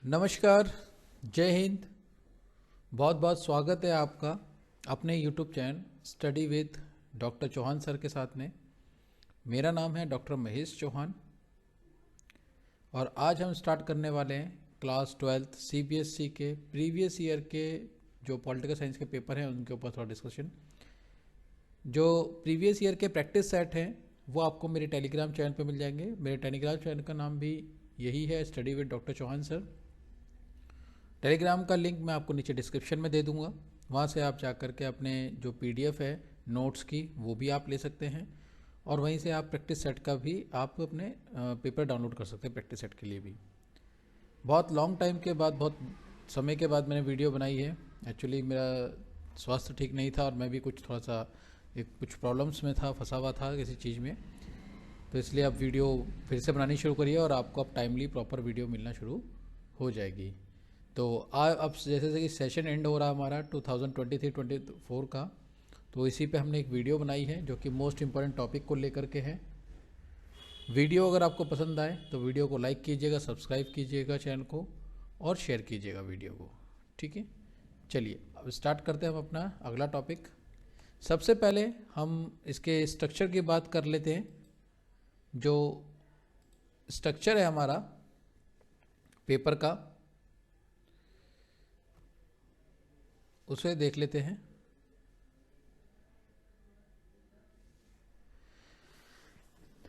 नमस्कार, जय हिंद। बहुत बहुत स्वागत है आपका अपने YouTube channel study with doctor Chauhan sir के साथ में। मेरा नाम है डॉक्टर महेश चौहान और आज हम स्टार्ट करने वाले हैं क्लास 12th CBSE के प्रीवियस ईयर के जो पॉलिटिकल साइंस के पेपर हैं उनके ऊपर थोड़ा डिस्कशन। जो प्रीवियस ईयर के प्रैक्टिस सेट हैं वो आपको मेरे टेलीग्राम चैनल पे मिल जाएंगे। मेरे टेलीग्राम चैनल का नाम भी यही है, study with doctor Chauhan sir. Telegram का लिंक मैं आपको नीचे डिस्क्रिप्शन में दे दूंगा, वहाँ से आप जा कर के अपने जो PDF है नोट्स की वो भी आप ले सकते हैं और वहीं से आप प्रैक्टिस सेट का भी आप अपने पेपर डाउनलोड कर सकते हैं प्रैक्टिस सेट के लिए भी। बहुत लॉन्ग टाइम के बाद, बहुत समय के बाद मैंने वीडियो बनाई है। एक्चुअली मेरा स्वास्थ्य ठीक नहीं था और मैं भी थोड़ा सा कुछ प्रॉब्लम्स में था, फंसा हुआ था किसी चीज़ में, तो इसलिए अब वीडियो फिर से बनानी शुरू करिए और आपको अब टाइमली प्रॉपर वीडियो मिलना शुरू हो जाएगी। तो अब जैसे कि सेशन एंड हो रहा हमारा 2023-24 का, तो इसी पे हमने एक वीडियो बनाई है जो कि मोस्ट इम्पॉर्टेंट टॉपिक को लेकर के है। वीडियो अगर आपको पसंद आए तो वीडियो को लाइक कीजिएगा, सब्सक्राइब कीजिएगा चैनल को और शेयर कीजिएगा वीडियो को। ठीक है, चलिए अब स्टार्ट करते हैं हम अपना अगला टॉपिक। सबसे पहले हम इसके स्ट्रक्चर की बात कर लेते हैं। जो स्ट्रक्चर है हमारा पेपर का उसे देख लेते हैं।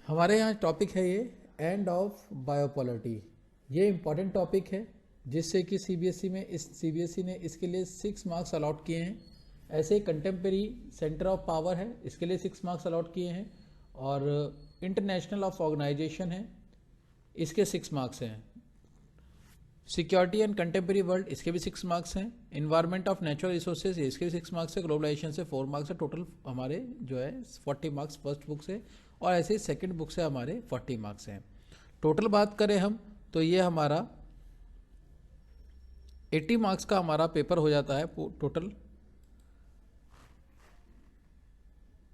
हमारे यहाँ टॉपिक है ये एंड ऑफ बायोपॉलिटी। ये इम्पॉर्टेंट टॉपिक है जिससे कि CBSE ने इसके लिए 6 मार्क्स अलॉट किए हैं। ऐसे कंटेम्प्रेरी सेंटर ऑफ पावर है, इसके लिए 6 मार्क्स अलॉट किए हैं और इंटरनेशनल ऑफ ऑर्गेनाइजेशन है, इसके 6 मार्क्स हैं। सिक्योरिटी एंड कंटेम्प्रेरी वर्ल्ड, इसके भी 6 मार्क्स हैं। इन्वायरमेंट ऑफ नेचुरल रिसोर्सेज, इसके भी 6 मार्क्स है। ग्लोबलाइजेशन से 4 मार्क्स है। टोटल हमारे जो है 40 मार्क्स फर्स्ट बुक से और ऐसे ही सेकंड बुक से हमारे 40 मार्क्स हैं। टोटल बात करें हम तो ये हमारा 80 मार्क्स का हमारा पेपर हो जाता है टोटल,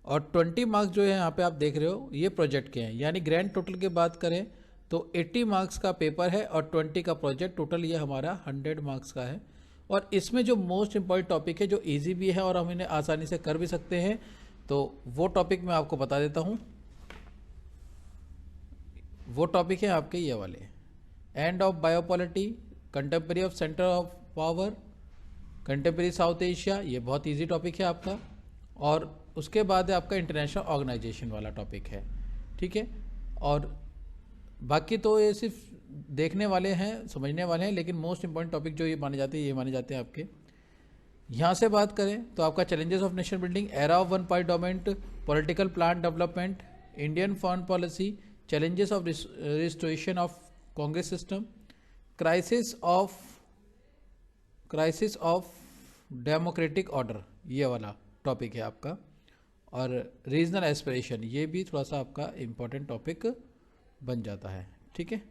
और 20 मार्क्स जो है यहाँ पे आप देख रहे हो ये प्रोजेक्ट के हैं। यानी ग्रैंड टोटल की बात करें तो 80 मार्क्स का पेपर है और 20 का प्रोजेक्ट, टोटल ये हमारा 100 मार्क्स का है। और इसमें जो मोस्ट इंपॉर्टेंट टॉपिक है जो इजी भी है और हम इन्हें आसानी से कर भी सकते हैं, तो वो टॉपिक मैं आपको बता देता हूँ। वो टॉपिक है आपके ये वाले, and of biopolity, contemporary of centre of power, contemporary South Asia, ये बहुत ईजी टॉपिक है आपका। और उसके बाद है आपका इंटरनेशनल ऑर्गेनाइजेशन वाला टॉपिक है। ठीक है, और बाकी तो ये सिर्फ देखने वाले हैं, समझने वाले हैं, लेकिन मोस्ट इंपॉर्टेंट टॉपिक जो ये माने जाते हैं ये माने जाते हैं आपके। यहाँ से बात करें तो आपका challenges of nation building, era of one party government, political plan development, Indian foreign policy, challenges of restoration of Congress system, crisis of democratic order, ये वाला टॉपिक है आपका। और रीजनल एस्पिरेशन, ये भी थोड़ा सा आपका इम्पोर्टेंट टॉपिक बन जाता है। ठीक है,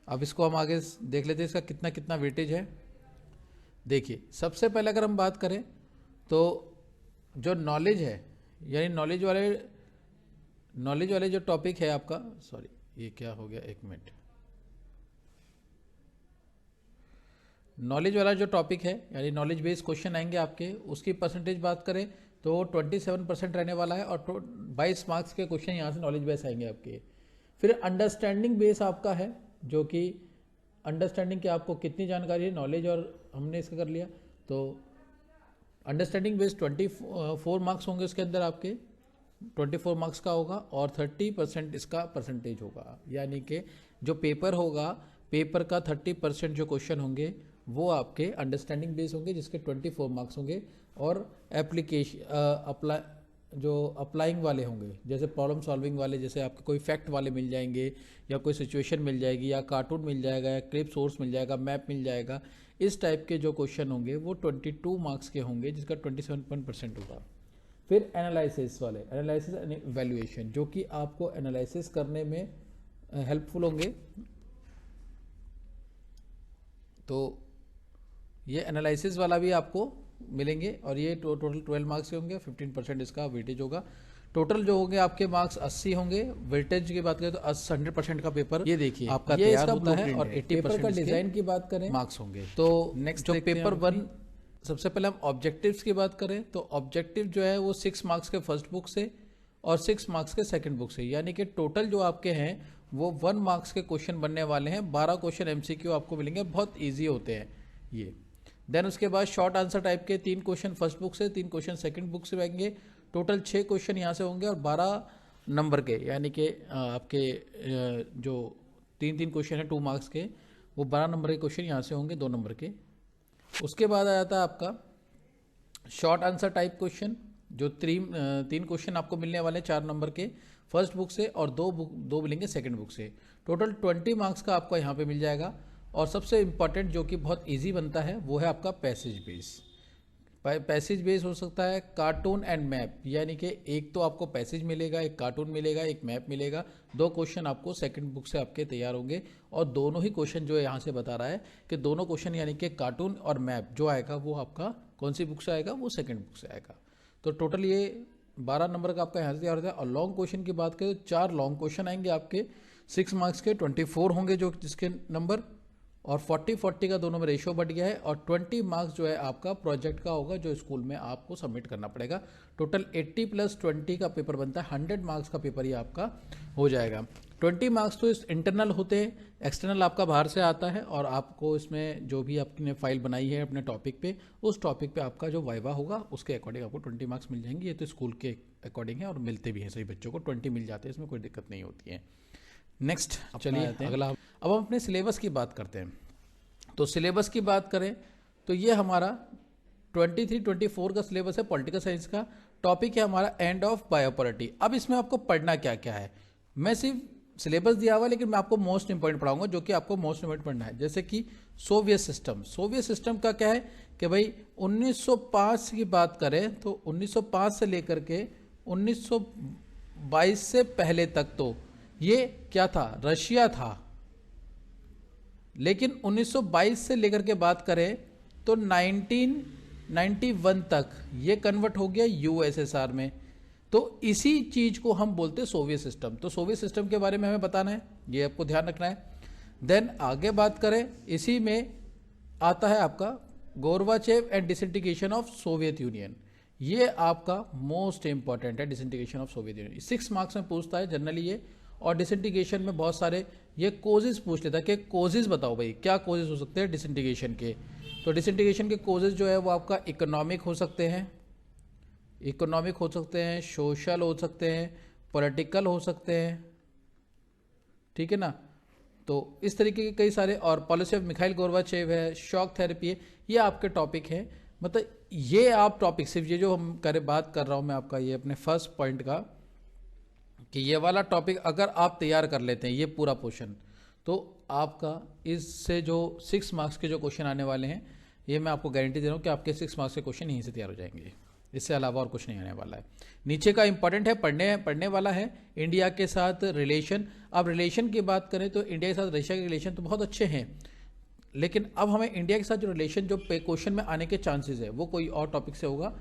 अब इसको हम आगे देख लेते हैं इसका कितना कितना वेटेज है। देखिए, सबसे पहले अगर हम बात करें तो जो नॉलेज है, यानी नॉलेज वाले जो टॉपिक है आपका, सॉरी ये क्या हो गया, एक मिनट। नॉलेज वाला जो टॉपिक है यानी नॉलेज बेस्ड क्वेश्चन आएंगे आपके, उसकी परसेंटेज बात करें तो 27% रहने वाला है और 22 मार्क्स के क्वेश्चन यहाँ से नॉलेज बेस आएंगे आपके। फिर अंडरस्टैंडिंग बेस आपका है, जो कि अंडरस्टैंडिंग की आपको कितनी जानकारी है, नॉलेज और हमने इसका कर लिया, तो अंडरस्टैंडिंग बेस 24 मार्क्स होंगे उसके अंदर आपके, 24 मार्क्स का होगा और 30% इसका परसेंटेज होगा। यानी कि जो पेपर होगा, पेपर का 30% जो क्वेश्चन होंगे वो आपके अंडरस्टैंडिंग बेस होंगे जिसके 24 मार्क्स होंगे, और अप्लाइंग वाले होंगे, जैसे प्रॉब्लम सॉल्विंग वाले, जैसे आपके कोई फैक्ट वाले मिल जाएंगे या कोई सिचुएशन मिल जाएगी या कार्टून मिल जाएगा या क्लिप सोर्स मिल जाएगा, मैप मिल जाएगा, इस टाइप के जो क्वेश्चन होंगे वो 22 मार्क्स के होंगे जिसका 27% होगा। फिर एनालिसिस वाले, एनालिसिस एंड इवैल्यूएशन, जो कि आपको एनालिसिस करने में हेल्पफुल होंगे। तो ये एनालिसिस वाला भी आपको मिलेंगे और ये टोटल 12 मार्क्स के होंगे, 15% इसका वेटेज होगा। टोटल जो होंगे आपके मार्क्स 80 होंगे। वेटेज की बात करें तो 100% का पेपर ये देखिए आपका ये तैयार इसका होता है blueprint और है। 80% पेपर का इसके डिजाइन की बात करें मार्क्स होंगे। तो नेक्स्ट जो देखते हैं पेपर हम 1, सबसे पहले हम ऑब्जेक्टिव्स की बात करें तो ऑब्जेक्टिव जो है वो 6 मार्क्स के फर्स्ट बुक से और 6 मार्क्स के सेकंड बुक से, यानी कि टोटल जो आपके हैं वो 1 मार्क्स के क्वेश्चन बनने वाले हैं। 12 क्वेश्चन एमसीक्यू आपको मिलेंगे, बहुत ईजी होते हैं ये। देन उसके बाद शॉर्ट आंसर टाइप के 3 क्वेश्चन फर्स्ट बुक से, 3 क्वेश्चन सेकंड बुक से आएंगे। टोटल 6 क्वेश्चन यहाँ से होंगे और 12 नंबर के, यानी कि आपके जो 3 क्वेश्चन है 2 मार्क्स के, वो 12 नंबर के क्वेश्चन यहाँ से होंगे 2 नंबर के। उसके बाद आ जाता है आपका शॉर्ट आंसर टाइप क्वेश्चन, जो 3 क्वेश्चन आपको मिलने वाले हैं 4 नंबर के फर्स्ट बुक से और 2 मिलेंगे सेकंड बुक से। टोटल 20 मार्क्स का आपको यहाँ पे मिल जाएगा। और सबसे इम्पॉर्टेंट जो कि बहुत इजी बनता है वो है आपका पैसेज बेस। पैसेज बेस हो सकता है कार्टून एंड मैप, यानी कि एक तो आपको पैसेज मिलेगा, एक कार्टून मिलेगा, एक मैप मिलेगा। 2 क्वेश्चन आपको सेकंड बुक से आपके तैयार होंगे और दोनों ही क्वेश्चन जो यहाँ से बता रहा है कि दोनों क्वेश्चन यानी कि कार्टून और मैप जो आएगा वो आपका कौन सी बुक से आएगा, वो सेकंड बुक से आएगा। तो टोटल ये 12 नंबर का आपका यहाँ से तैयार होता है। और लॉन्ग क्वेश्चन की बात करें तो 4 लॉन्ग क्वेश्चन आएंगे आपके 6 मार्क्स के, 24 होंगे जो जिसके नंबर, और 40-40 का दोनों में रेशियो बढ़ गया है। और 20 मार्क्स जो है आपका प्रोजेक्ट का होगा जो स्कूल में आपको सबमिट करना पड़ेगा। टोटल 80 + 20 का पेपर बनता है, 100 मार्क्स का पेपर ये आपका हो जाएगा। 20 मार्क्स तो इस इंटरनल होते हैं, एक्सटर्नल आपका बाहर से आता है और आपको इसमें जो भी आपने फाइल बनाई है अपने टॉपिक पे, उस टॉपिक पे आपका जो वाइवा होगा उसके अकॉर्डिंग आपको 20 मार्क्स मिल जाएंगे। ये तो स्कूल के अकॉर्डिंग है और मिलते भी हैं, सभी बच्चों को 20 मिल जाते हैं, इसमें कोई दिक्कत नहीं होती है। नेक्स्ट चलिए अगला, अब हम अपने सिलेबस की बात करते हैं। तो सिलेबस की बात करें तो ये हमारा 23-24 का सिलेबस है पॉलिटिकल साइंस का। टॉपिक है हमारा एंड ऑफ बायोपॉलिटी। अब इसमें आपको पढ़ना क्या क्या है, मैं सिर्फ सिलेबस दिया हुआ है लेकिन मैं आपको मोस्ट इंपॉर्टेंट पढ़ाऊंगा जो कि आपको मोस्ट इंपॉर्टेंट पढ़ना है। जैसे कि सोवियत सिस्टम, सोवियत सिस्टम का क्या है कि भाई 1905 की बात करें तो 1905 से लेकर के 1922 से पहले तक तो ये क्या था, रशिया था। लेकिन 1922 से लेकर के बात करें तो 1991 तक ये कन्वर्ट हो गया यूएसएसआर में। तो इसी चीज को हम बोलते हैं सोवियत सिस्टम। तो सोवियत सिस्टम के बारे में हमें बताना है, ये आपको ध्यान रखना है। देन आगे बात करें, इसी में आता है आपका Gorbachev and disintegration of Soviet Union. ये आपका मोस्ट इंपॉर्टेंट है, disintegration of Soviet Union. 6 marks में पूछता है जनरली ये। और डिसइंटीग्रेशन में बहुत सारे ये कोजेज पूछ लेता है कि कोजेज बताओ भाई क्या कोजेज हो सकते हैं डिसइंटीग्रेशन के। तो डिसइंटीग्रेशन के कोजेज जो है वो आपका इकोनॉमिक हो सकते हैं, इकोनॉमिक हो सकते हैं, सोशल हो सकते हैं, पॉलिटिकल हो सकते हैं, ठीक है ना। तो इस तरीके के कई सारे, और पॉलिसी ऑफ मिखाइल गोरबाचेव है, शॉक थेरेपी है, ये आपके टॉपिक है। मतलब ये आप टॉपिक सिर्फ ये जो हम बात कर रहा हूँ मैं आपका ये अपने फर्स्ट पॉइंट का, कि ये वाला टॉपिक अगर आप तैयार कर लेते हैं ये पूरा पोर्शन, तो आपका इससे जो 6 मार्क्स के जो क्वेश्चन आने वाले हैं, ये मैं आपको गारंटी दे रहा हूँ कि आपके 6 मार्क्स के क्वेश्चन यहीं से तैयार हो जाएंगे, इससे अलावा और कुछ नहीं आने वाला है। नीचे का इंपॉर्टेंट है, पढ़ने वाला है इंडिया के साथ रिलेशन। अब रिलेशन की बात करें तो इंडिया के साथ रशिया के रिलेशन तो बहुत अच्छे हैं, लेकिन अब हमें इंडिया के साथ जो रिलेशन जो क्वेश्चन में आने के चांसेस है वो कोई और टॉपिक से होगा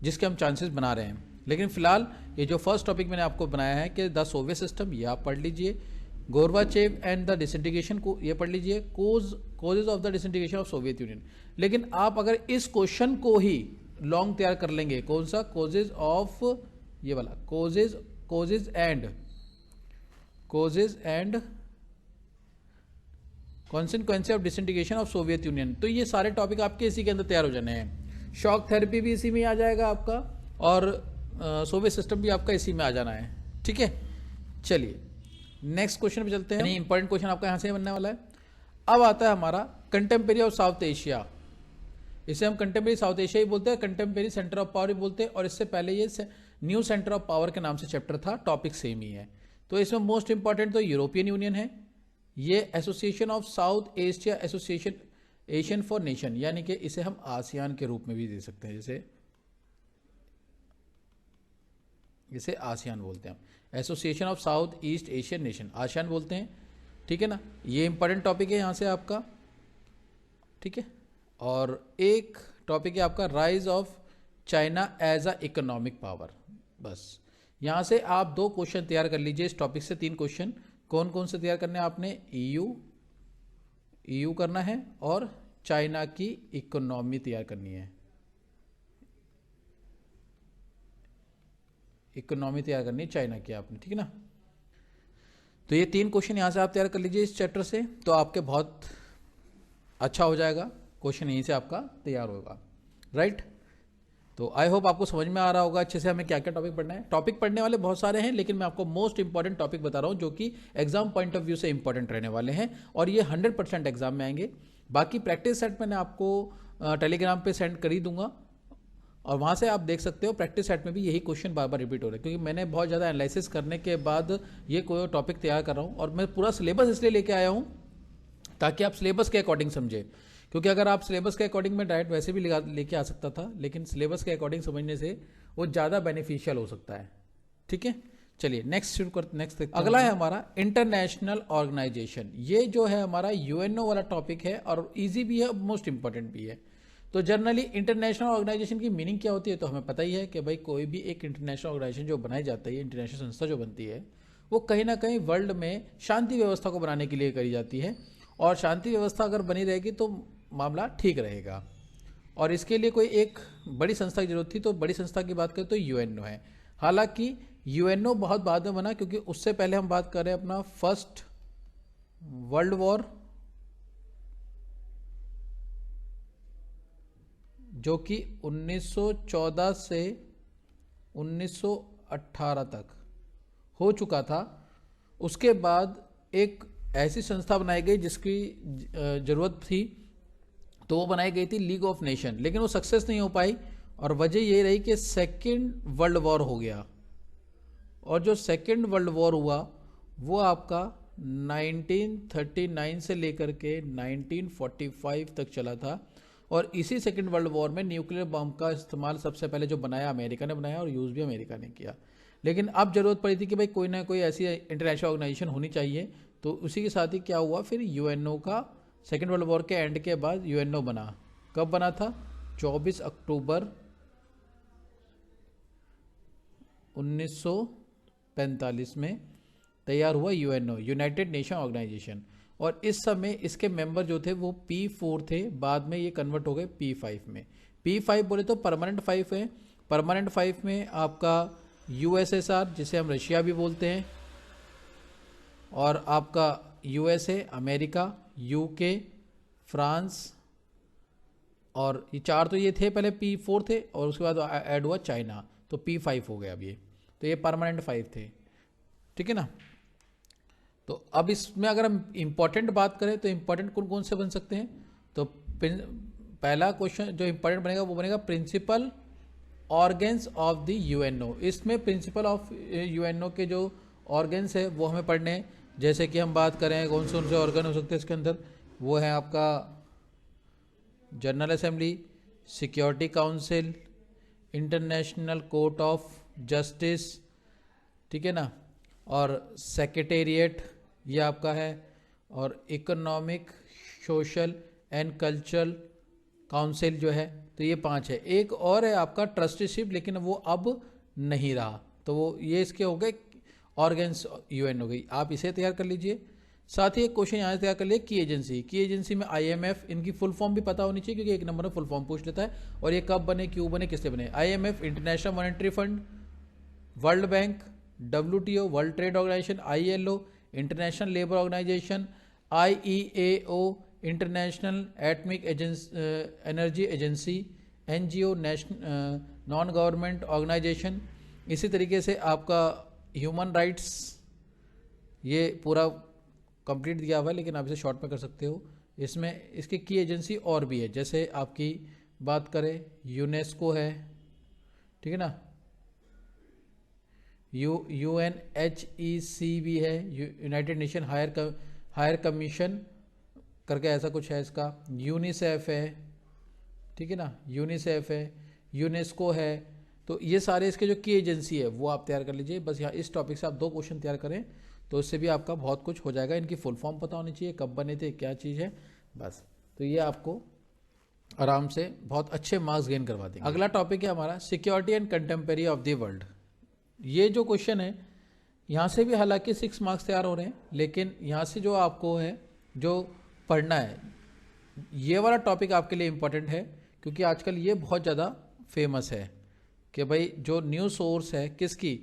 जिसके हम चांसेस बना रहे हैं। लेकिन फिलहाल ये जो फर्स्ट टॉपिक मैंने आपको बनाया है कि द सोवियत सिस्टम, ये आप पढ़ लीजिए। गोरबाचेव एंड द डिसइंटीग्रेशन को ये पढ़ लीजिए, causes of the disintegration of Soviet union. लेकिन आप अगर इस क्वेश्चन को ही लॉन्ग तैयार कर लेंगे, कौन सा, कोजेज ऑफ, ये वाला causes and consequence of disintegration of Soviet union, तो ये सारे टॉपिक आपके इसी के अंदर तैयार हो जाने हैं। शॉक थेरेपी भी इसी में आ जाएगा आपका, और सोवियत सिस्टम भी आपका इसी में आ जाना है, ठीक है। चलिए नेक्स्ट क्वेश्चन पे चलते हैं। नहीं, इंपॉर्टेंट क्वेश्चन आपका यहाँ से बनने वाला है। अब आता है हमारा कंटेम्प्रेरी ऑफ साउथ एशिया। इसे हम कंटेम्प्रेरी साउथ एशिया ही बोलते हैं, कंटेम्प्रेरी सेंटर ऑफ पावर भी बोलते हैं, और इससे पहले ये न्यू सेंटर ऑफ पावर के नाम से चैप्टर था, टॉपिक सेम ही है। तो इसमें मोस्ट इंपॉर्टेंट तो यूरोपियन यूनियन है, ये association of south Asia, association Asian for nation, यानी कि इसे हम आसियान के रूप में भी दे सकते हैं, इसे आसियान बोलते हैं हम, association of south east Asian nation, ASEAN बोलते हैं, ठीक है ना। ये इंपॉर्टेंट टॉपिक है यहाँ से आपका, ठीक है। और एक टॉपिक है आपका rise of China as a economic power. बस यहाँ से आप 2 क्वेश्चन तैयार कर लीजिए इस टॉपिक से। 3 क्वेश्चन कौन कौन से तैयार करने हैं आपने? ईयू करना है और चाइना की इकोनॉमी तैयार करनी है। इकोनॉमी तैयार करनी है चाइना की आपने, ठीक है ना। तो ये 3 क्वेश्चन यहाँ से आप तैयार कर लीजिए इस चैप्टर से, तो आपके बहुत अच्छा हो जाएगा। क्वेश्चन यहीं से आपका तैयार होगा, राइट। तो आई होप आपको समझ में आ रहा होगा अच्छे से हमें क्या क्या टॉपिक पढ़ना है। टॉपिक पढ़ने वाले बहुत सारे हैं, लेकिन मैं आपको मोस्ट इंपॉर्टेंट टॉपिक बता रहा हूँ जो कि एग्जाम पॉइंट ऑफ व्यू से इंपॉर्टेंट रहने वाले हैं, और ये 100% एग्जाम में आएंगे। बाकी प्रैक्टिस सेट मैंने आपको टेलीग्राम पे सेंड कर ही दूंगा, और वहाँ से आप देख सकते हो प्रैक्टिस सेट में भी यही क्वेश्चन बार बार रिपीट हो रहे हैं, क्योंकि मैंने बहुत ज़्यादा एनालिसिस करने के बाद ये कोई टॉपिक तैयार कर रहा हूँ। और मैं पूरा सिलेबस इसलिए लेके आया हूँ ताकि आप सिलेबस के अकॉर्डिंग समझें, क्योंकि अगर आप सिलेबस के अकॉर्डिंग में डायरेक्ट वैसे भी लेके आ सकता था, लेकिन सिलेबस के अकॉर्डिंग समझने से वो ज़्यादा बेनिफिशियल हो सकता है, ठीक है। चलिए नेक्स्ट शुरू करते। नेक्स्ट अगला है हमारा इंटरनेशनल ऑर्गेनाइजेशन। ये जो है हमारा यूएनओ वाला टॉपिक है, और ईजी भी है, मोस्ट इंपॉर्टेंट भी है। तो जनरली इंटरनेशनल ऑर्गेनाइजेशन की मीनिंग क्या होती है, तो हमें पता ही है कि भाई कोई भी एक इंटरनेशनल ऑर्गेनाइजेशन जो बनाई जाती है, इंटरनेशनल संस्था जो बनती है, वो कहीं ना कहीं वर्ल्ड में शांति व्यवस्था को बनाने के लिए करी जाती है, और शांति व्यवस्था अगर बनी रहेगी तो मामला ठीक रहेगा। और इसके लिए कोई एक बड़ी संस्था की जरूरत थी, तो बड़ी संस्था की बात करें तो यूएनओ है। हालांकि यूएनओ बहुत बाद में बना, क्योंकि उससे पहले हम बात कर रहे हैं अपना फर्स्ट वर्ल्ड वॉर, जो कि 1914 से 1918 तक हो चुका था। उसके बाद एक ऐसी संस्था बनाई गई जिसकी ज़रूरत थी, तो वो बनाई गई थी लीग ऑफ नेशन, लेकिन वो सक्सेस नहीं हो पाई, और वजह ये रही कि सेकेंड वर्ल्ड वॉर हो गया। और जो सेकेंड वर्ल्ड वॉर हुआ वो आपका 1939 से लेकर के 1945 तक चला था। और इसी सेकेंड वर्ल्ड वॉर में न्यूक्लियर बम का इस्तेमाल सबसे पहले जो बनाया अमेरिका ने बनाया, और यूज़ भी अमेरिका ने किया। लेकिन अब जरूरत पड़ी थी कि भाई कोई ना कोई ऐसी इंटरनेशनल ऑर्गेनाइजेशन होनी चाहिए, तो उसी के साथ ही क्या हुआ, फिर यूएनओ का सेकेंड वर्ल्ड वॉर के एंड के बाद यूएनओ बना। कब बना था? 24 अक्टूबर 1945 में तैयार हुआ यूएनओ, यूनाइटेड नेशन ऑर्गेनाइजेशन। और इस समय इसके मेंबर जो थे वो P4 थे, बाद में ये कन्वर्ट हो गए P5 में। P5 बोले तो परमानेंट 5 है। परमानेंट 5 में आपका यूएसएसआर, जिसे हम रशिया भी बोलते हैं, और आपका यूएसए अमेरिका, यूके, फ्रांस, और ये 4 तो ये थे पहले P4 थे, और उसके बाद ऐड हुआ चाइना, तो P5 हो गया अब ये। तो ये परमानेंट 5 थे, ठीक है ना। तो अब इसमें अगर हम इंपॉर्टेंट बात करें तो इंपॉर्टेंट कौन कौन से बन सकते हैं, तो पहला क्वेश्चन जो इंपॉर्टेंट बनेगा वो बनेगा principal organs of the UNO. इसमें प्रिंसिपल ऑफ यूएनओ के जो ऑर्गेन्स है वो हमें पढ़ने हैं। जैसे कि हम बात करें कौन से ऑर्गन हो सकते हैं इसके अंदर, वो है आपका general assembly, security council, international court of justice, ठीक है ना, और सेक्रेटेरिएट ये आपका है, और economic, social and cultural council जो है, तो ये 5 है। एक और है आपका ट्रस्टीशिप, लेकिन वो अब नहीं रहा, तो वो ये इसके हो गए ऑर्गेन्स यूएन हो गई। आप इसे तैयार कर लीजिए। साथ ही एक क्वेश्चन यहाँ से तैयार कर लिए की एजेंसी। की एजेंसी में आईएमएफ, इनकी फुल फॉर्म भी पता होनी चाहिए, क्योंकि एक नंबर में फुल फॉर्म पूछ लेता है, और ये कब बने, क्यों बने, किससे बने। IMF international monetary fund, world bank, WTO world trade organisation, ILO international labour organisation, IEAO international atomic energy agency, NGO non government organisation. इसी तरीके से आपका ह्यूमन राइट्स, ये पूरा कंप्लीट दिया हुआ है, लेकिन आप इसे शॉर्ट में कर सकते हो। इसमें इसकी की एजेंसी और भी है, जैसे आपकी बात करें यूनेस्को है, ठीक है ना, UNHEC भी है, यूनाइटेड नेशन हायर कमीशन करके ऐसा कुछ है इसका, यूनिसेफ है, ठीक है ना, यूनिसेफ है, यूनेस्को है। तो ये सारे इसके जो की एजेंसी है वो आप तैयार कर लीजिए। बस यहाँ इस टॉपिक से आप 2 क्वेश्चन तैयार करें तो इससे भी आपका बहुत कुछ हो जाएगा। इनकी फुल फॉर्म पता होनी चाहिए, कब बने थे, क्या चीज़ है, बस। तो ये आपको आराम से बहुत अच्छे मार्क्स गेन करवा देंगे। अगला टॉपिक है हमारा security and contemporary of the world. ये जो क्वेश्चन है यहाँ से भी हालांकि 6 मार्क्स तैयार हो रहे हैं, लेकिन यहाँ से जो आपको है जो पढ़ना है, ये वाला टॉपिक आपके लिए इम्पोर्टेंट है, क्योंकि आजकल ये बहुत ज़्यादा फेमस है कि भाई जो न्यू सोर्स है किसकी,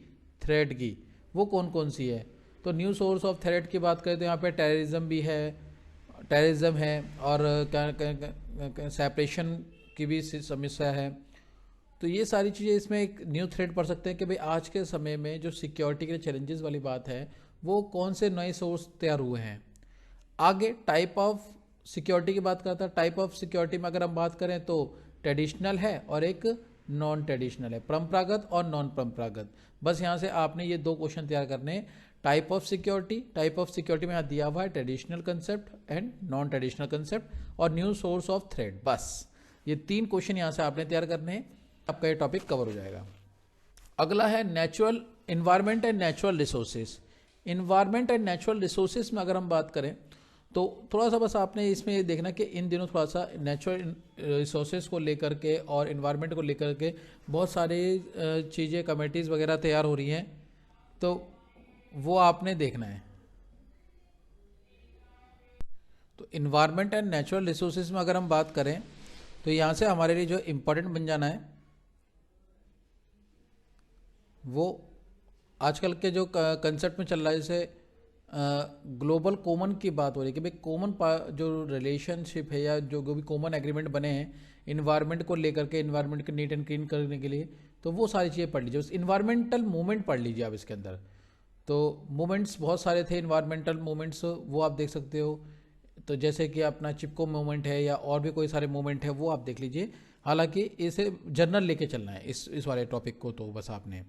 थ्रेट की, वो कौन कौन सी है। तो न्यू सोर्स ऑफ थ्रेट की बात करें तो यहाँ पे टेररिज्म भी है, टेररिज्म है, और सेपरेशन की भी समस्या है। तो ये सारी चीज़ें इसमें एक न्यू थ्रेड पढ़ सकते हैं कि भाई आज के समय में जो सिक्योरिटी के चैलेंजेस वाली बात है वो कौन से नए सोर्स तैयार हुए हैं। आगे टाइप ऑफ सिक्योरिटी की बात करता है। टाइप ऑफ सिक्योरिटी में अगर हम बात करें तो ट्रेडिशनल है और एक नॉन ट्रेडिशनल है, परंपरागत और नॉन परंपरागत। बस यहाँ से आपने ये 2 क्वेश्चन तैयार करने हैं। टाइप ऑफ सिक्योरिटी में यहाँ दिया हुआ है traditional concept and non traditional concept और न्यू सोर्स ऑफ थ्रेड। बस ये 3 क्वेश्चन यहाँ से आपने तैयार करने हैं, आपका ये टॉपिक कवर हो जाएगा। अगला है natural environment and natural resources. Environment and natural resources में अगर हम बात करें तो थोड़ा सा बस आपने इसमें ये देखना कि इन दिनों थोड़ा सा नेचुरल रिसोर्सेज को लेकर के और इन्वायरमेंट को लेकर के बहुत सारी चीज़ें कमेटीज़ वगैरह तैयार हो रही हैं, तो वो आपने देखना है। तो इन्वायरमेंट एंड नेचुरल रिसोर्सेज में अगर हम बात करें तो यहाँ से हमारे लिए जो इम्पोर्टेंट बन जाना है वो आजकल के जो कंसेप्ट में चल रहा है, जैसे ग्लोबल कॉमन की बात हो रही है कि भाई कॉमन जो रिलेशनशिप है या जो भी कॉमन एग्रीमेंट बने हैं इन्वायरमेंट को लेकर के, इन्वायरमेंट को नीट एंड क्लीन करने के लिए, तो वो सारी चीज़ें पढ़ लीजिए। उस इन्वायरमेंटल मूवमेंट पढ़ लीजिए आप इसके अंदर। तो मूवमेंट्स बहुत सारे थे, इन्वायरमेंटल मूवमेंट्स, वो आप देख सकते हो। तो जैसे कि अपना चिपको मूवमेंट है या और भी कोई सारे मूवमेंट है, वो आप देख लीजिए। हालांकि इसे जर्नल लेके चलना है इस वाले टॉपिक को, तो बस आपने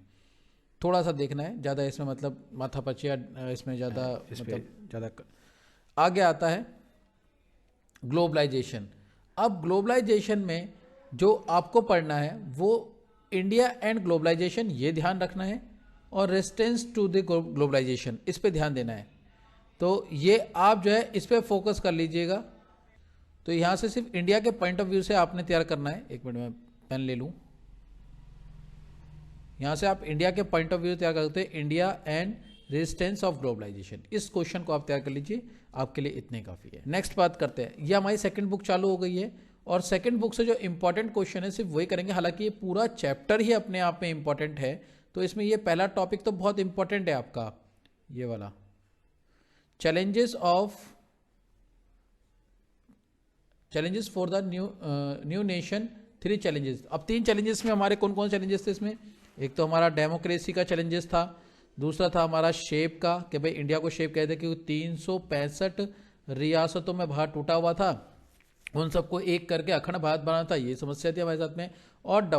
थोड़ा सा देखना है, ज़्यादा इसमें मतलब माथा पचिया इसमें ज़्यादा मतलब ज़्यादा। आगे आता है ग्लोबलाइजेशन। अब ग्लोबलाइजेशन में जो आपको पढ़ना है वो इंडिया एंड ग्लोबलाइजेशन, ये ध्यान रखना है, और रेजिस्टेंस टू द ग्लोबलाइजेशन, इस पे ध्यान देना है। तो ये आप जो है इस पे फोकस कर लीजिएगा। तो यहाँ से सिर्फ इंडिया के पॉइंट ऑफ व्यू से आपने तैयार करना है। एक मिनट में पेन ले लूँ। यहाँ से आप इंडिया के पॉइंट ऑफ व्यू तैयार कर सकते हैं, India and resistance of globalisation. इस क्वेश्चन को आप तैयार कर लीजिए, आपके लिए इतने काफ़ी है। नेक्स्ट बात करते हैं, ये हमारी सेकंड बुक चालू हो गई है और सेकंड बुक से जो इंपॉर्टेंट क्वेश्चन है सिर्फ वही करेंगे। हालांकि ये पूरा चैप्टर ही अपने आप में इंपॉर्टेंट है, तो इसमें ये पहला टॉपिक तो बहुत इंपॉर्टेंट है आपका, ये वाला challenges for the new nation, 3 challenges. अब 3 चैलेंजेस में हमारे कौन कौन चैलेंजेस थे इसमें? एक तो हमारा डेमोक्रेसी का चैलेंजेस था, दूसरा था हमारा शेप का कि भाई इंडिया को शेप कहते कि 365 रियासतों में भारत टूटा हुआ था, उन सबको एक करके अखंड भारत बनाना था, ये समस्या थी हमारे साथ में। और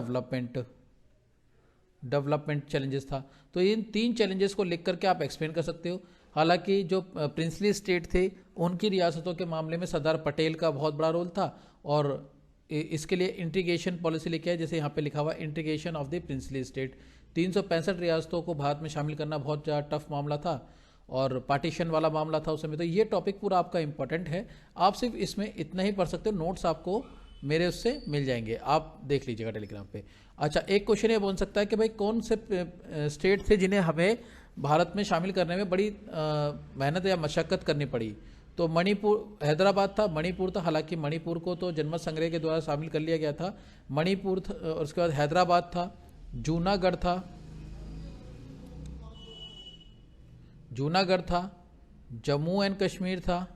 डेवलपमेंट चैलेंजेस था। तो इन 3 चैलेंजेस को लिख करके आप एक्सप्लेन कर सकते हो। हालांकि जो प्रिंसली स्टेट थे उनकी रियासतों के मामले में सरदार पटेल का बहुत बड़ा रोल था, और इसके लिए इंटीग्रेशन पॉलिसी लेके आए, जैसे यहाँ पे लिखा हुआ integration of the princely state. 365 रियासतों को भारत में शामिल करना बहुत ज़्यादा टफ मामला था और पार्टीशन वाला मामला था उस समय। तो ये टॉपिक पूरा आपका इंपॉर्टेंट है, आप सिर्फ इसमें इतना ही पढ़ सकते हो। नोट्स आपको मेरे उससे मिल जाएंगे, आप देख लीजिएगा टेलीग्राम पे। अच्छा, एक क्वेश्चन ये बन सकता है कि भाई कौन से स्टेट थे जिन्हें हमें भारत में शामिल करने में बड़ी मेहनत या मशक्क़त करनी पड़ी? तो मणिपुर, हैदराबाद था, मणिपुर था। हालांकि मणिपुर को तो जनमत संग्रह के द्वारा शामिल कर लिया गया था। मणिपुर था, और उसके बाद हैदराबाद था, जूनागढ़ था, जम्मू एंड कश्मीर था,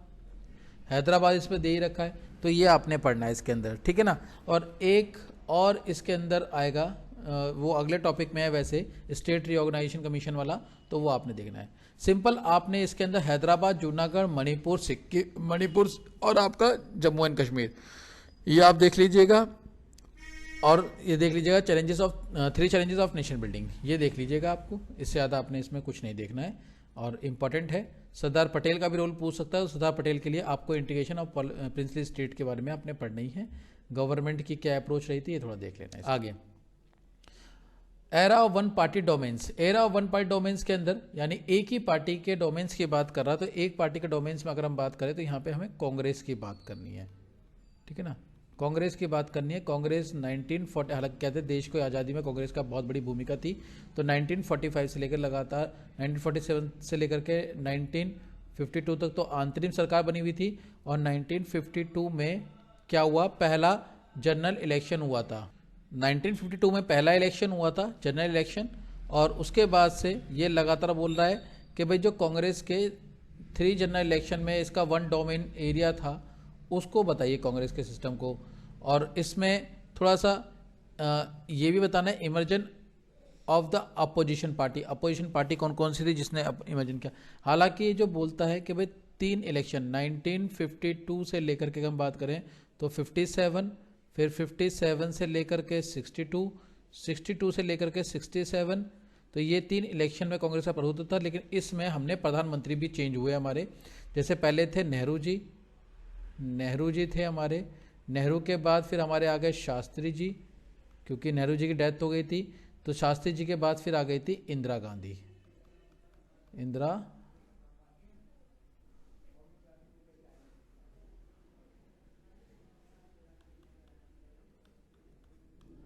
हैदराबाद इस पर दे ही रखा है। तो ये आपने पढ़ना है इसके अंदर, ठीक है ना। और एक और इसके अंदर आएगा, वो अगले टॉपिक में है वैसे, स्टेट रीऑर्गेनाइजेशन कमीशन वाला, तो वो आपने देखना है। सिंपल आपने इसके अंदर हैदराबाद, जूनागढ़, मणिपुर, सिक्किम, मणिपुर और आपका जम्मू एंड कश्मीर, ये आप देख लीजिएगा। और ये देख लीजिएगा challenges of 3 challenges of nation building, ये देख लीजिएगा। आपको इससे ज़्यादा आपने इसमें कुछ नहीं देखना है, और इम्पॉर्टेंट है। सरदार पटेल का भी रोल पूछ सकता है, तो सरदार पटेल के लिए आपको इंटीग्रेशन ऑफ प्रिंसली स्टेट के बारे में आपने पढ़ना ही है। गवर्नमेंट की क्या अप्रोच रही थी ये थोड़ा देख लेना है। आगे era of one party domains. Era of one party domains के अंदर यानी एक ही पार्टी के डोमेन्स की बात कर रहा, तो एक पार्टी के डोमेन्स में अगर हम बात करें तो यहाँ पे हमें कांग्रेस की बात करनी है, ठीक है ना। कांग्रेस की बात करनी है। कांग्रेस 1940, हालांकि कहते हैं देश को आज़ादी में कांग्रेस का बहुत बड़ी भूमिका थी, तो 1945 से लेकर लगातार 1947 से लेकर के 1952 तक तो अंतरिम सरकार बनी हुई थी। और 1952 में क्या हुआ, पहला जनरल इलेक्शन हुआ था। 1952 में पहला इलेक्शन हुआ था, जनरल इलेक्शन। और उसके बाद से ये लगातार बोल रहा है कि भाई जो कांग्रेस के 3 जनरल इलेक्शन में इसका 1 डोमेन एरिया था, उसको बताइए कांग्रेस के सिस्टम को। और इसमें थोड़ा सा ये भी बताना है immersion of the opposition party. Opposition party कौन कौन सी थी जिसने इमेजिन किया। हालांकि जो बोलता है कि भाई 3 इलेक्शन 1952 से लेकर के हम बात करें तो 57, फिर 57 से लेकर के 62, 62 से लेकर के 67, तो ये 3 इलेक्शन में कांग्रेस का प्रभुत्व था। लेकिन इसमें हमने प्रधानमंत्री भी चेंज हुए हमारे। जैसे पहले थे नेहरू जी थे हमारे। नेहरू के बाद फिर हमारे आ गए शास्त्री जी, क्योंकि नेहरू जी की डेथ हो गई थी। तो शास्त्री जी के बाद फिर आ गई थी इंदिरा गांधी।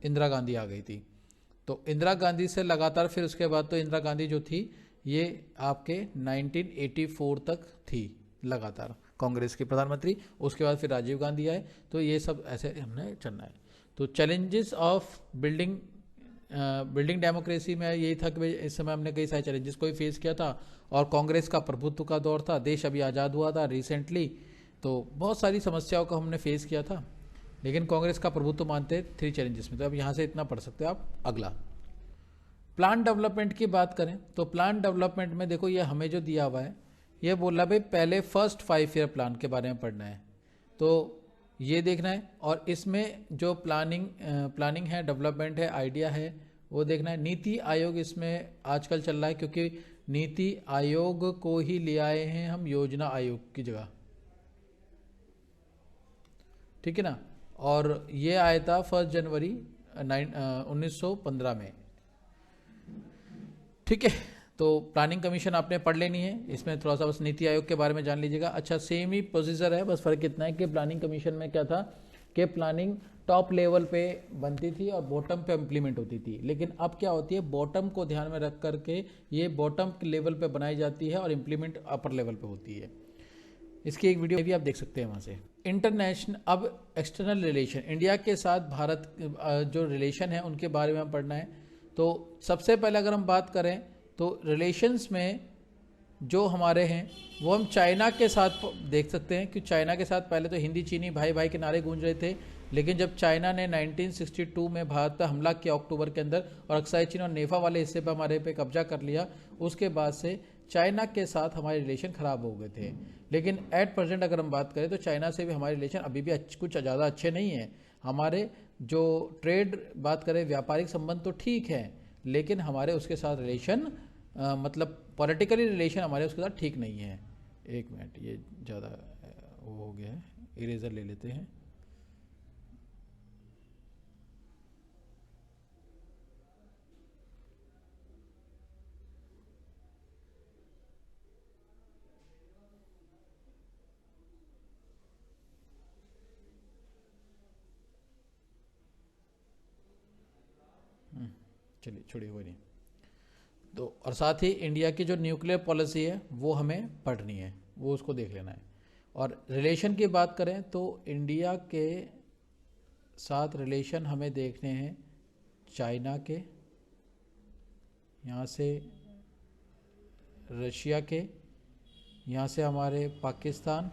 इंदिरा गांधी आ गई थी। तो इंदिरा गांधी से लगातार फिर उसके बाद तो इंदिरा गांधी जो थी ये आपके 1984 तक थी लगातार कांग्रेस की प्रधानमंत्री। उसके बाद फिर राजीव गांधी आए। तो ये सब ऐसे हमने चलना है। तो चैलेंजेस ऑफ बिल्डिंग डेमोक्रेसी में यही था कि भाई इस समय हमने कई सारे चैलेंजेस को भी फेस किया था। और कांग्रेस का प्रभुत्व का दौर था, देश अभी आज़ाद हुआ था रिसेंटली, तो बहुत सारी समस्याओं को हमने फेस किया था। लेकिन कांग्रेस का प्रभुत्व मानते 3 चैलेंजेस में। तो अब यहाँ से इतना पढ़ सकते हो आप। अगला प्लान डेवलपमेंट की बात करें तो प्लान डेवलपमेंट में देखो ये हमें जो दिया हुआ है, ये बोला भाई पहले फर्स्ट 5 ईयर प्लान के बारे में पढ़ना है, तो ये देखना है। और इसमें जो प्लानिंग है, डेवलपमेंट है, आइडिया है, वो देखना है। नीति आयोग इसमें आजकल चल रहा है, क्योंकि नीति आयोग को ही ले आए हैं हम योजना आयोग की जगह, ठीक है ना। और ये आया था 1 जनवरी 1915 में, ठीक है। तो प्लानिंग कमीशन आपने पढ़ लेनी है, इसमें थोड़ा सा बस नीति आयोग के बारे में जान लीजिएगा। अच्छा, सेम ही प्रोसीजर है, बस फर्क इतना है कि प्लानिंग कमीशन में क्या था कि प्लानिंग टॉप लेवल पे बनती थी और बॉटम पे इम्प्लीमेंट होती थी। लेकिन अब क्या होती है, बॉटम को ध्यान में रख करके ये बॉटम लेवल पे बनाई जाती है और इम्प्लीमेंट अपर लेवल पे होती है। इसकी एक वीडियो भी आप देख सकते हैं वहाँ से। इंटरनेशनल, अब एक्सटर्नल रिलेशन, इंडिया के साथ भारत जो रिलेशन है उनके बारे में हम पढ़ना है। तो सबसे पहले अगर हम बात करें तो रिलेशंस में जो हमारे हैं वो हम चाइना के साथ देख सकते हैं कि चाइना के साथ पहले तो हिंदी चीनी भाई भाई के नारे गूंज रहे थे। लेकिन जब चाइना ने 1962 में भारत पर हमला किया अक्टूबर के अंदर और अक्साई चीन और नेफा वाले हिस्से पर हमारे पे कब्जा कर लिया, उसके बाद से चाइना के साथ हमारे रिलेशन ख़राब हो गए थे। लेकिन एट प्रेजेंट अगर हम बात करें तो चाइना से भी हमारे रिलेशन अभी भी कुछ ज़्यादा अच्छे नहीं हैं। हमारे जो ट्रेड बात करें, व्यापारिक संबंध तो ठीक है, लेकिन हमारे उसके साथ रिलेशन मतलब पॉलिटिकली रिलेशन हमारे उसके साथ ठीक नहीं है। एक मिनट, ये ज़्यादा वो हो गया है, इरेजर ले लेते हैं। चलिए छोड़िए, कोई नहीं। तो और साथ ही इंडिया की जो न्यूक्लियर पॉलिसी है वो हमें पढ़नी है, वो उसको देख लेना है। और रिलेशन की बात करें तो इंडिया के साथ रिलेशन हमें देखने हैं चाइना के, यहाँ से रशिया के, यहाँ से हमारे पाकिस्तान,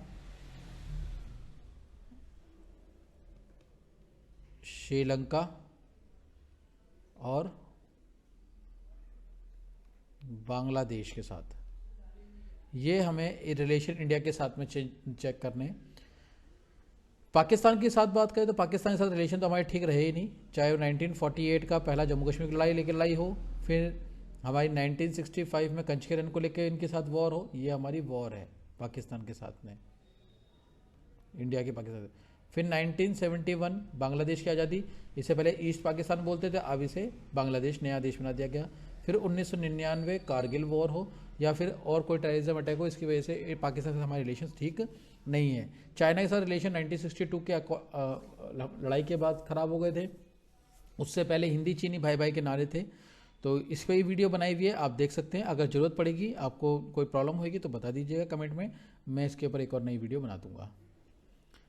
श्रीलंका और बांग्लादेश के साथ। ये हमें रिलेशन इंडिया के साथ में चेक करने। पाकिस्तान की साथ बात करें तो पाकिस्तान के साथ रिलेशन तो हमारे ठीक रहे ही नहीं, चाहे वो 1948 का पहला जम्मू कश्मीर की लड़ाई लेकर लड़ाई हो, फिर हमारी 1965 में कंचके रन को लेकर इनके साथ वॉर हो। ये हमारी वॉर है पाकिस्तान के साथ में, इंडिया के पाकिस्तान। फिर 1971 बांग्लादेश की आज़ादी, इससे पहले ईस्ट पाकिस्तान बोलते थे, अब इसे बांग्लादेश नया देश बना दिया गया। फिर 1999 कारगिल वॉर हो, या फिर और कोई टेररिज्म अटैक हो, इसकी वजह से पाकिस्तान से हमारे रिलेशन ठीक नहीं है। चाइना के साथ रिलेशन 1962 के लड़ाई के बाद ख़राब हो गए थे। उससे पहले हिंदी चीनी भाई भाई के नारे थे। तो इस पर ही वीडियो बनाई हुई है, आप देख सकते हैं। अगर ज़रूरत पड़ेगी, आपको कोई प्रॉब्लम होगी तो बता दीजिएगा कमेंट में, मैं इसके ऊपर एक और नई वीडियो बना दूंगा।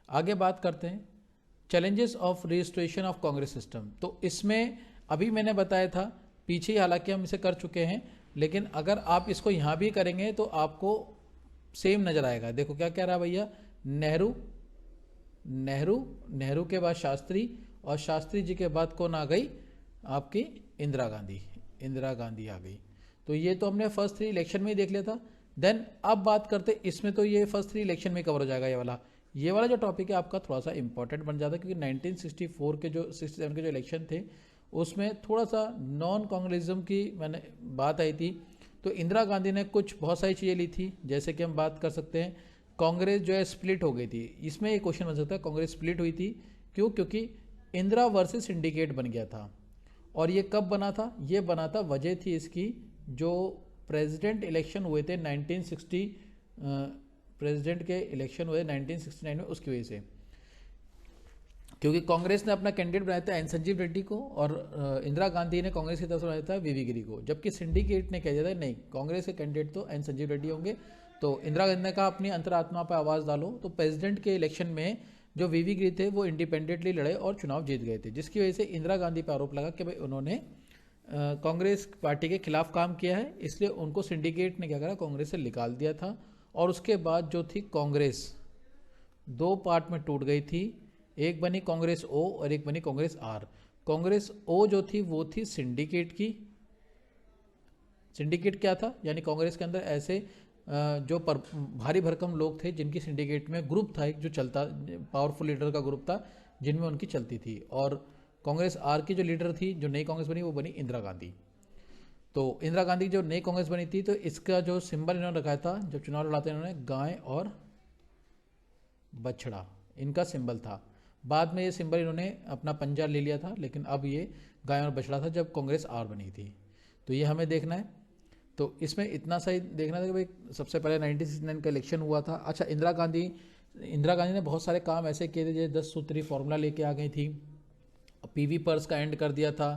आगे बात करते हैं challenges of registration of Congress system. तो इसमें अभी मैंने बताया था पीछे ही, हालांकि हम इसे कर चुके हैं, लेकिन अगर आप इसको यहाँ भी करेंगे तो आपको सेम नज़र आएगा। देखो क्या कह रहा है भैया, नेहरू नेहरू नेहरू के बाद शास्त्री, और शास्त्री जी के बाद कौन आ गई, आपकी इंदिरा गांधी। इंदिरा गांधी आ गई। तो ये तो हमने फर्स्ट 3 इलेक्शन में ही देख लिया था। देन अब बात करते, इसमें तो ये फर्स्ट 3 इलेक्शन में कवर हो जाएगा। ये वाला जो टॉपिक है आपका थोड़ा सा इंपॉर्टेंट बन जाता है, क्योंकि 1964 के जो 67 के जो इलेक्शन थे उसमें थोड़ा सा नॉन कांग्रेसिज्म की मैंने बात आई थी। तो इंदिरा गांधी ने कुछ बहुत सारी चीज़ें ली थी, जैसे कि हम बात कर सकते हैं कांग्रेस जो है स्प्लिट हो गई थी। इसमें एक क्वेश्चन बन सकता है, कांग्रेस स्प्लिट हुई थी क्यों? क्योंकि इंदिरा वर्सेस सिंडिकेट बन गया था। और ये कब बना था? ये बना था, वजह थी इसकी, जो प्रेसिडेंट इलेक्शन हुए थे 1960, प्रेसिडेंट के इलेक्शन हुए 1969 में, उसकी वजह से। क्योंकि कांग्रेस ने अपना कैंडिडेट बनाया था एन संजीव रेड्डी को, और इंदिरा गांधी ने कांग्रेस की तरफ से बनाया था वीवी गिरी को, जबकि सिंडिकेट ने कह दिया था नहीं, कांग्रेस के कैंडिडेट तो एन संजीव रेड्डी होंगे। तो इंदिरा गांधी ने कहा अपनी अंतरात्मा पर आवाज़ डालो। तो प्रेसिडेंट के इलेक्शन में जो वीवी गिरी थे वो इंडिपेंडेंटली लड़े और चुनाव जीत गए थे, जिसकी वजह से इंदिरा गांधी पर आरोप लगा कि भाई उन्होंने कांग्रेस पार्टी के खिलाफ काम किया है, इसलिए उनको सिंडिकेट ने क्या करा, कांग्रेस से निकाल दिया था। और उसके बाद जो थी कांग्रेस 2 पार्ट में टूट गई थी, एक बनी कांग्रेस ओ और एक बनी कांग्रेस आर। कांग्रेस ओ जो थी वो थी सिंडिकेट की। सिंडिकेट क्या था? यानी कांग्रेस के अंदर ऐसे जो भारी भरकम लोग थे जिनकी सिंडिकेट में ग्रुप था, एक जो चलता पावरफुल लीडर का ग्रुप था जिनमें उनकी चलती थी। और कांग्रेस आर की जो लीडर थी, जो नई कांग्रेस बनी, वो बनी इंदिरा गांधी। तो इंदिरा गांधी जो नई कांग्रेस बनी थी, तो इसका जो सिंबल इन्होंने रखा था जब चुनाव लड़ाते इन्होंने, गाय और बछड़ा इनका सिंबल था। बाद में ये सिंबल इन्होंने अपना पंजा ले लिया था, लेकिन अब ये गाय और बछड़ा था जब कांग्रेस आर बनी थी। तो ये हमें देखना है। तो इसमें इतना सही देखना था कि भाई सबसे पहले 1969 का इलेक्शन हुआ था। अच्छा, इंदिरा गांधी ने बहुत सारे काम ऐसे किए थे, जैसे 10 सूत्री फॉर्मूला लेके आ गई थी, पीवी पर्स का एंड कर दिया था,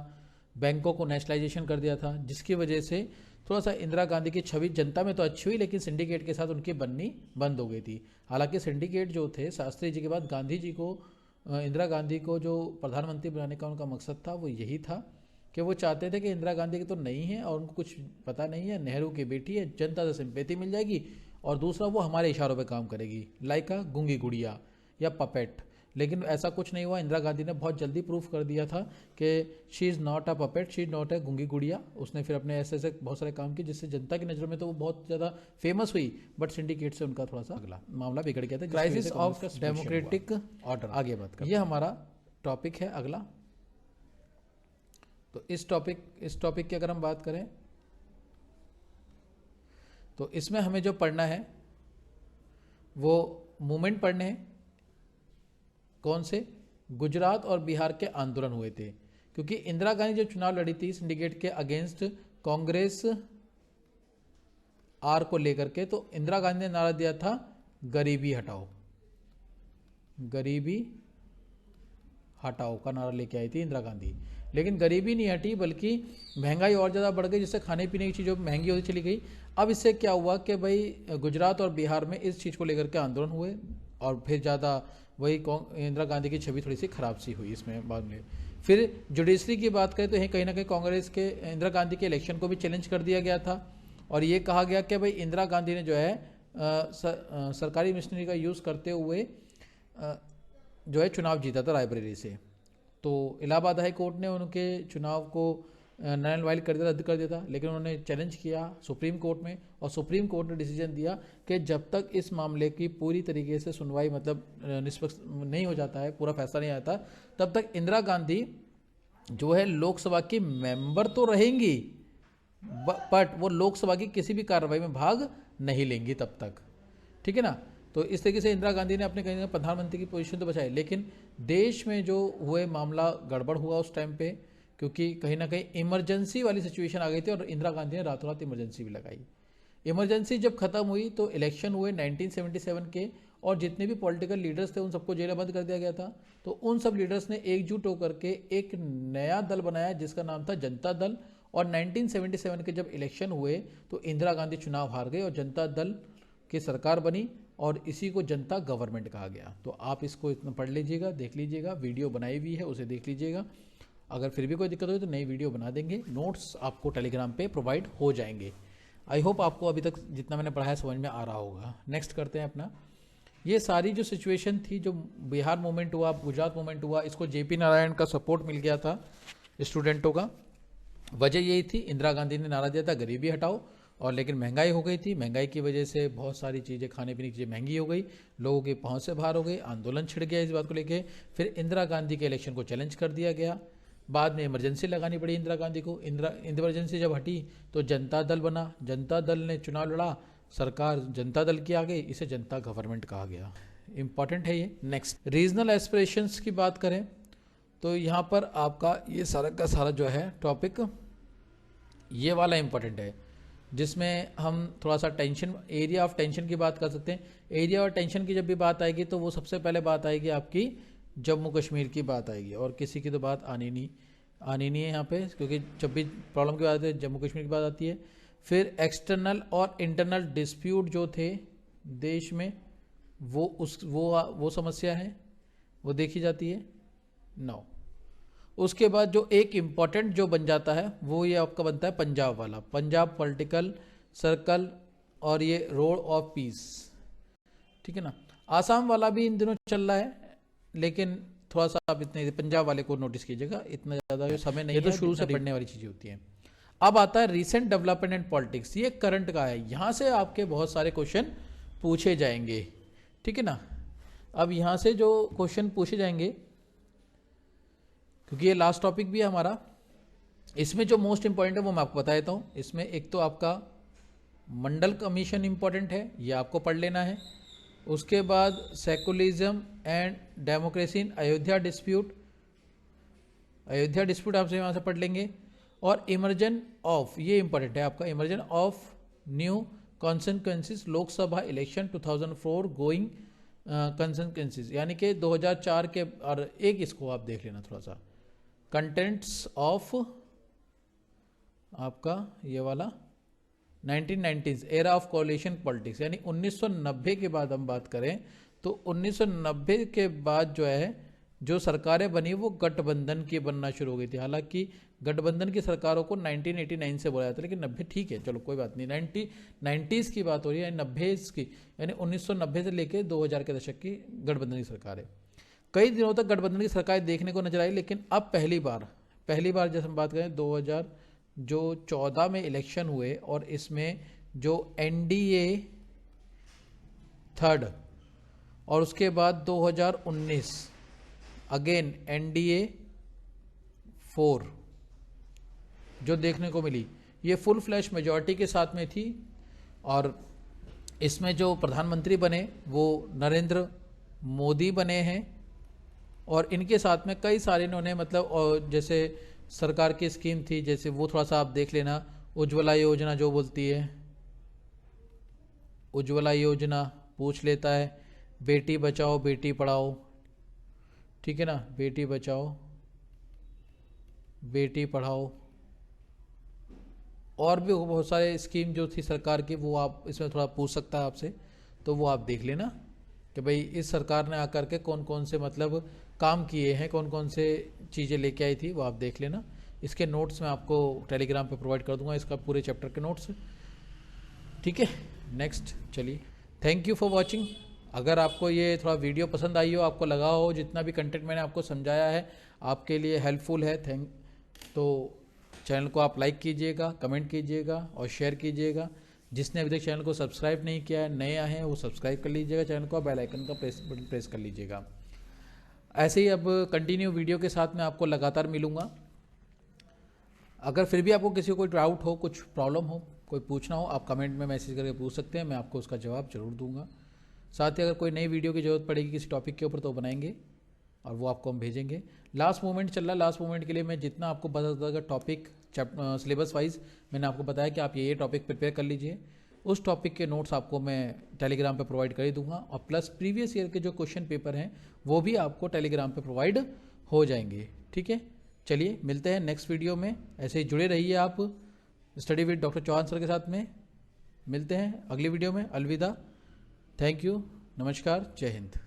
बैंकों को नेशनलाइजेशन कर दिया था, जिसकी वजह से थोड़ा सा इंदिरा गांधी की छवि जनता में तो अच्छी हुई, लेकिन सिंडिकेट के साथ उनकी बननी बंद हो गई थी। हालांकि सिंडिकेट जो थे, शास्त्री जी के बाद गांधी जी को, इंदिरा गांधी को जो प्रधानमंत्री बनाने का उनका मकसद था वो यही था कि वो चाहते थे कि इंदिरा गांधी की तो नहीं है और उनको कुछ पता नहीं है, नेहरू की बेटी है, जनता से सिंपैथी मिल जाएगी, और दूसरा वो हमारे इशारों पे काम करेगी, लाइक अ गूंगी गुड़िया या पपेट। लेकिन ऐसा कुछ नहीं हुआ। इंदिरा गांधी ने बहुत जल्दी प्रूफ कर दिया था कि she is not a puppet, she is not a गूंगी गुड़िया। उसने फिर अपने ऐसे ऐसे बहुत सारे काम किए जिससे जनता की नज़रों में तो वो बहुत ज़्यादा फेमस हुई, बट सिंडिकेट से उनका थोड़ा सा अगला मामला बिगड़ गया था। क्राइसिस ऑफ डेमोक्रेटिक ऑर्डर, आगे बात कर, ये हमारा टॉपिक है अगला। तो इस टॉपिक की अगर हम बात करें तो इसमें हमें जो पढ़ना है वो मूवमेंट पढ़ने हैं। कौन से? गुजरात और बिहार के आंदोलन हुए थे, क्योंकि इंदिरा गांधी जो चुनाव लड़ी थी सिंडिकेट के अगेंस्ट कांग्रेस आर को लेकर के, तो इंदिरा गांधी ने नारा दिया था गरीबी हटाओ, गरीबी हटाओ का नारा लेके आई थी इंदिरा गांधी। लेकिन गरीबी नहीं हटी, बल्कि महंगाई और ज़्यादा बढ़ गई, जिससे खाने पीने की चीज़ों महंगी होती चली गई। अब इससे क्या हुआ कि भाई गुजरात और बिहार में इस चीज़ को लेकर के आंदोलन हुए, और फिर ज़्यादा वही इंदिरा गांधी की छवि थोड़ी सी खराब सी हुई इसमें बाद में। फिर जुडिशरी की बात करें तो यही कहीं ना कहीं कांग्रेस के इंदिरा गांधी के इलेक्शन को भी चैलेंज कर दिया गया था, और ये कहा गया कि भाई इंदिरा गांधी ने जो है सरकारी मशीनरी का यूज़ करते हुए जो है चुनाव जीता था रायबरेली से। तो इलाहाबाद हाई कोर्ट ने उनके चुनाव को नल एंड वाइड कर दिया, रद्द कर दिया था, लेकिन उन्होंने चैलेंज किया सुप्रीम कोर्ट में, और सुप्रीम कोर्ट ने डिसीजन दिया कि जब तक इस मामले की पूरी तरीके से सुनवाई, मतलब निष्पक्ष नहीं हो जाता है, पूरा फैसला नहीं आता, तब तक इंदिरा गांधी जो है लोकसभा की मेंबर तो रहेंगी, बट वो लोकसभा की किसी भी कार्रवाई में भाग नहीं लेंगी तब तक। ठीक है ना? तो इस तरीके से इंदिरा गांधी ने अपने कहीं प्रधानमंत्री की पोजीशन तो बचाई, लेकिन देश में जो हुए मामला गड़बड़ हुआ उस टाइम पे, क्योंकि कहीं ना कहीं इमरजेंसी वाली सिचुएशन आ गई थी और इंदिरा गांधी ने रातों रात इमरजेंसी भी लगाई। इमरजेंसी जब खत्म हुई तो इलेक्शन हुए 1977 के, और जितने भी पॉलिटिकल लीडर्स थे उन सबको जेल बंद कर दिया गया था। तो उन सब लीडर्स ने एकजुट होकर के एक नया दल बनाया जिसका नाम था जनता दल, और 1977 के जब इलेक्शन हुए तो इंदिरा गांधी चुनाव हार गए और जनता दल की सरकार बनी, और इसी को जनता गवर्नमेंट कहा गया। तो आप इसको इतना पढ़ लीजिएगा, देख लीजिएगा, वीडियो बनाई हुई है उसे देख लीजिएगा। अगर फिर भी कोई दिक्कत हो तो नई वीडियो बना देंगे, नोट्स आपको टेलीग्राम पे प्रोवाइड हो जाएंगे। आई होप आपको अभी तक जितना मैंने पढ़ाया समझ में आ रहा होगा। नेक्स्ट करते हैं अपना। ये सारी जो सिचुएशन थी, जो बिहार मूवमेंट हुआ, गुजरात मूवमेंट हुआ, इसको जेपी नारायण का सपोर्ट मिल गया था स्टूडेंटों का। वजह यही थी, इंदिरा गांधी ने नारा दिया था गरीबी हटाओ, और लेकिन महंगाई हो गई थी। महंगाई की वजह से बहुत सारी चीज़ें, खाने पीने की चीज़ें महंगी हो गई, लोगों के पहुंच से बाहर हो गई, आंदोलन छिड़ गया इस बात को लेके। फिर इंदिरा गांधी के इलेक्शन को चैलेंज कर दिया गया। बाद में इमरजेंसी लगानी पड़ी इंदिरा गांधी को। इमरजेंसी जब हटी तो जनता दल बना, जनता दल ने चुनाव लड़ा, सरकार जनता दल की आ गई, इसे जनता गवर्नमेंट कहा गया। इंपॉर्टेंट है ये। नेक्स्ट, रीजनल एस्पिरेशंस की बात करें तो यहाँ पर आपका ये सारा का सारा जो है टॉपिक ये वाला इंपॉर्टेंट है, जिसमें हम थोड़ा सा टेंशन, एरिया ऑफ टेंशन की बात कर सकते हैं। एरिया और टेंशन की जब भी बात आएगी तो वो सबसे पहले बात आएगी आपकी जम्मू कश्मीर की बात आएगी, और किसी की तो बात आनी नहीं है यहाँ पे, क्योंकि जब भी प्रॉब्लम की बात आती है जम्मू कश्मीर की बात आती है। फिर एक्सटर्नल और इंटरनल डिस्प्यूट जो थे देश में, वो समस्या है, वो देखी जाती है। नौ, उसके बाद जो एक इम्पॉर्टेंट जो बन जाता है वो ये आपका बनता है पंजाब वाला, पंजाब पॉलिटिकल सर्कल, और ये रोड ऑफ पीस, ठीक है ना। आसाम वाला भी इन दिनों चल रहा है, लेकिन थोड़ा सा आप इतने पंजाब वाले को नोटिस कीजिएगा, इतना ज़्यादा समय नहीं है, तो शुरू से पढ़ने वाली चीज़ें होती हैं। अब आता है रिसेंट डेवलपमेंट एंड पॉलिटिक्स, ये करंट का है, यहाँ से आपके बहुत सारे क्वेश्चन पूछे जाएंगे, ठीक है ना। अब यहाँ से जो क्वेश्चन पूछे जाएंगे, क्योंकि ये लास्ट टॉपिक भी है हमारा, इसमें जो मोस्ट इंपॉर्टेंट है वो मैं आपको बता देता हूँ। इसमें एक तो आपका मंडल कमीशन इंपॉर्टेंट है, ये आपको पढ़ लेना है। उसके बाद secularism and democracy in Ayodhya dispute आपसे यहाँ से पढ़ लेंगे। और इमर्जन ऑफ, ये इंपॉर्टेंट है आपका, immersion of new consequences Lok Sabha election 2004 going consequences, यानी कि 2004 के, और एक इसको आप देख लेना थोड़ा सा, कंटेंट्स ऑफ आपका ये वाला 1990s एरा ऑफ कोalition पॉलिटिक्स, यानी 1990 के बाद हम बात करें तो 1990 के बाद जो है जो सरकारें बनी वो गठबंधन की बनना शुरू हो गई थी। हालांकि गठबंधन की सरकारों को 1989 से बोला जाता है, लेकिन 90 ठीक है, चलो कोई बात नहीं। 90s की बात हो रही है, 90s की, यानी 1990 से लेकर 2000 के दशक की गठबंधन की सरकारें। कई दिनों तक गठबंधन की सरकारें देखने को नजर आई, लेकिन अब पहली बार जैसे हम बात करें 2014 में इलेक्शन हुए, और इसमें जो एनडीए थर्ड, और उसके बाद 2019 अगेन एनडीए 4 जो देखने को मिली, ये फुल फ्लैश मेजॉरिटी के साथ में थी। और इसमें जो प्रधानमंत्री बने वो नरेंद्र मोदी बने हैं, और इनके साथ में कई सारे इन्होंने मतलब, और जैसे सरकार की स्कीम थी, जैसे वो थोड़ा सा आप देख लेना, उज्ज्वला योजना जो बोलती है, उज्ज्वला योजना पूछ लेता है, बेटी बचाओ बेटी पढ़ाओ, ठीक है ना, बेटी बचाओ बेटी पढ़ाओ, और भी बहुत सारे स्कीम जो थी सरकार की, वो आप इसमें थोड़ा पूछ सकता है आपसे, तो वो आप देख लेना कि भाई इस सरकार ने आकर के कौन कौन से मतलब काम किए हैं, कौन कौन से चीज़ें लेके आई थी, वो आप देख लेना। इसके नोट्स मैं आपको टेलीग्राम पे प्रोवाइड कर दूंगा, इसका पूरे चैप्टर के नोट्स, ठीक है। नेक्स्ट, चलिए, थैंक यू फॉर वॉचिंग। अगर आपको ये थोड़ा वीडियो पसंद आई हो, आपको लगा हो जितना भी कंटेंट मैंने आपको समझाया है आपके लिए हेल्पफुल है, तो चैनल को आप लाइक कीजिएगा, कमेंट कीजिएगा और शेयर कीजिएगा। जिसने अभी तक चैनल को सब्सक्राइब नहीं किया है, नए आए हैं, वो सब्सक्राइब कर लीजिएगा चैनल को, बेल आइकन का बटन प्रेस कर लीजिएगा। ऐसे ही अब कंटिन्यू वीडियो के साथ मैं आपको लगातार मिलूंगा। अगर फिर भी आपको किसी को कोई डाउट हो, कुछ प्रॉब्लम हो, कोई पूछना हो, आप कमेंट में मैसेज करके पूछ सकते हैं, मैं आपको उसका जवाब जरूर दूंगा। साथ ही अगर कोई नई वीडियो की ज़रूरत पड़ेगी किसी टॉपिक के ऊपर तो बनाएंगे। और वो आपको हम भेजेंगे। लास्ट मोमेंट चल रहा है, लास्ट मोमेंट के लिए मैं जितना आपको बता दूँगा टॉपिक सिलेबस वाइज मैंने आपको बताया कि आप ये टॉपिक प्रिपेयर कर लीजिए, उस टॉपिक के नोट्स आपको मैं टेलीग्राम पे प्रोवाइड कर ही दूंगा, और प्लस प्रीवियस ईयर के जो क्वेश्चन पेपर हैं वो भी आपको टेलीग्राम पे प्रोवाइड हो जाएंगे। ठीक है, चलिए मिलते हैं नेक्स्ट वीडियो में, ऐसे ही जुड़े रहिए आप study with doctor Chauhan sir के साथ में। मिलते हैं अगली वीडियो में, अलविदा, थैंक यू, नमस्कार, जय हिंद।